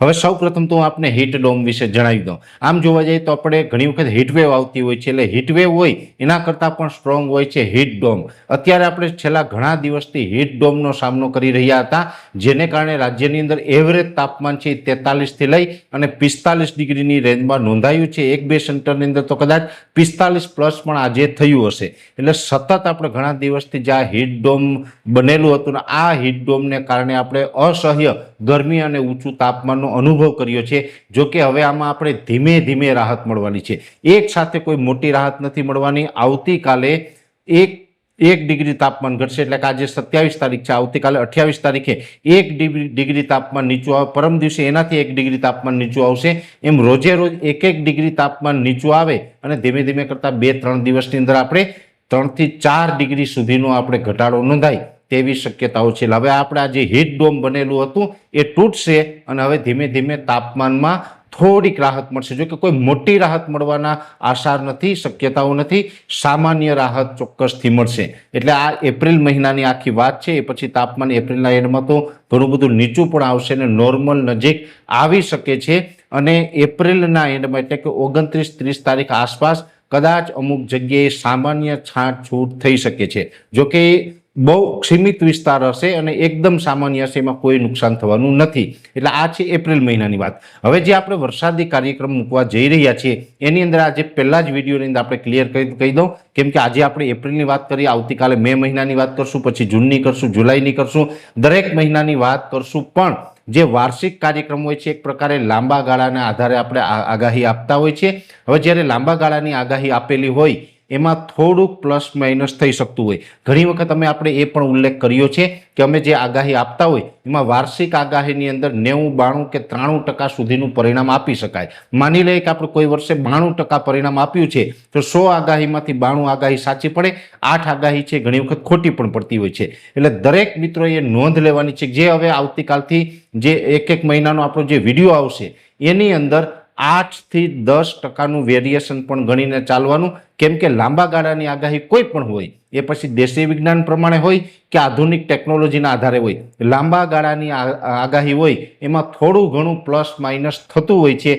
હવે સૌપ્રથમ તો હું આપને હીટ ડોમ વિશે જણાવી દઉં। આમ જોવા જઈએ તો આપણે ઘણી વખત હીટવેવ આવતી હોય છે, એટલે હીટવેવ હોય એના કરતાં પણ સ્ટ્રોંગ હોય છે હીટ ડોમ। અત્યારે આપણે છેલ્લા ઘણા દિવસથી હીટ ડોમનો સામનો કરી રહ્યા હતા, જેને કારણે રાજ્યની અંદર એવરેજ તાપમાન છે 43 થી લઈ અને 45 ડિગ્રીની રેન્જમાં નોંધાયું છે। એક બે સેન્ટરની અંદર તો કદાચ 45 પ્લસ પણ આજે થયું હશે। એટલે સતત આપણે ઘણા દિવસથી જે આ હીટ ડોમ બનેલું હતું ને આ હીટ ડોમને કારણે આપણે અસહ્ય ગરમી અને ઊંચું તાપમાનનો અનુભવ કર્યો છે। જો કે હવે આમાં આપણે ધીમે ધીમે રાહત મળવાની છે, એક સાથે કોઈ મોટી રાહત નથી મળવાની। આવતીકાલે એક ડિગ્રી તાપમાન ઘટશે, એટલે કે આજે 27 તારીખ છે, આવતીકાલે 28 તારીખે 1 ડિગ્રી તાપમાન નીચું આવે, પરમ દિવસે એનાથી 1 ડિગ્રી તાપમાન નીચું આવશે। એમ રોજે રોજ 1 ડિગ્રી તાપમાન નીચું આવે અને ધીમે ધીમે કરતા 2-3 દિવસની અંદર આપણે 3 થી 4 ડિગ્રી સુધીનો આપણે ઘટાડો નોંધાય તેવી શક્યતાઓ છે। હવે આપણે આ જે હીટ ડોમ બનેલું હતું એ તૂટશે અને હવે ધીમે ધીમે તાપમાનમાં થોડીક રાહત મળશે। જો કે કોઈ મોટી રાહત મળવાના આસાર નથી, શક્યતાઓ નથી, સામાન્ય રાહત ચોક્કસથી મળશે। એટલે આ એપ્રિલ મહિનાની આખી વાત છે। એ પછી તાપમાન એપ્રિલના એન્ડમાં તો ઘણું બધું નીચું પણ આવશે અને નોર્મલ નજીક આવી શકે છે અને એપ્રિલના એન્ડમાં એટલે કે 29-30 તારીખ આસપાસ કદાચ અમુક જગ્યાએ સામાન્ય છાંટછૂટ થઈ શકે છે। જો કે બહુ સીમિત વિસ્તાર હશે અને એકદમ સામાન્ય હશે, એમાં કોઈ નુકસાન થવાનું નથી। એટલે આ છે એપ્રિલ મહિનાની વાત। હવે જે આપણે વરસાદી કાર્યક્રમ મૂકવા જઈ રહ્યા છીએ એની અંદર આજે પહેલા જ વિડીયોની અંદર આપણે ક્લિયર કહી દઉં, કેમ કે આજે આપણે એપ્રિલની વાત કરીએ, આવતીકાલે મે મહિનાની વાત કરશું, પછી જૂનની કરશું, જુલાઈની કરશું, દરેક મહિનાની વાત કરશું। પણ જે વાર્ષિક કાર્યક્રમ હોય છે એક પ્રકારે લાંબા ગાળાના આધારે આપણે આગાહી આપતા હોય છે। હવે જ્યારે લાંબા ગાળાની આગાહી આપેલી હોય એમાં થોડુંક પ્લસ માઇનસ થઈ શકતું હોય। ઘણી વખત આપણે એ પણ ઉલ્લેખ કર્યો છે કે અમે જે આગાહી આપતા હોય એમાં વાર્ષિક આગાહીની અંદર 90, 92 કે 93% સુધીનું પરિણામ આપી શકાય। માની લઈએ કે આપણે કોઈ વર્ષે 92% પરિણામ આપ્યું છે તો 100 આગાહીમાંથી 92 આગાહી સાચી પડે, 8 આગાહી છે ઘણી વખત ખોટી પણ પડતી હોય છે। એટલે દરેક મિત્રોએ નોંધ લેવાની છે। જે હવે આવતીકાલથી જે એક મહિનાનો આપણો જે વિડીયો આવશે એની અંદર 8 થી 10% વેરિએશન પણ ગણીને ચાલવાનું, કેમ કે લાંબા ગાળાની આગાહી કોઈ પણ હોય એ પછી દેશી વિજ્ઞાન પ્રમાણે હોય કે આધુનિક ટેકનોલોજીના આધારે હોય, લાંબા ગાળાની આગાહી હોય એમાં થોડું ઘણું પ્લસ માઇનસ થતું હોય છે।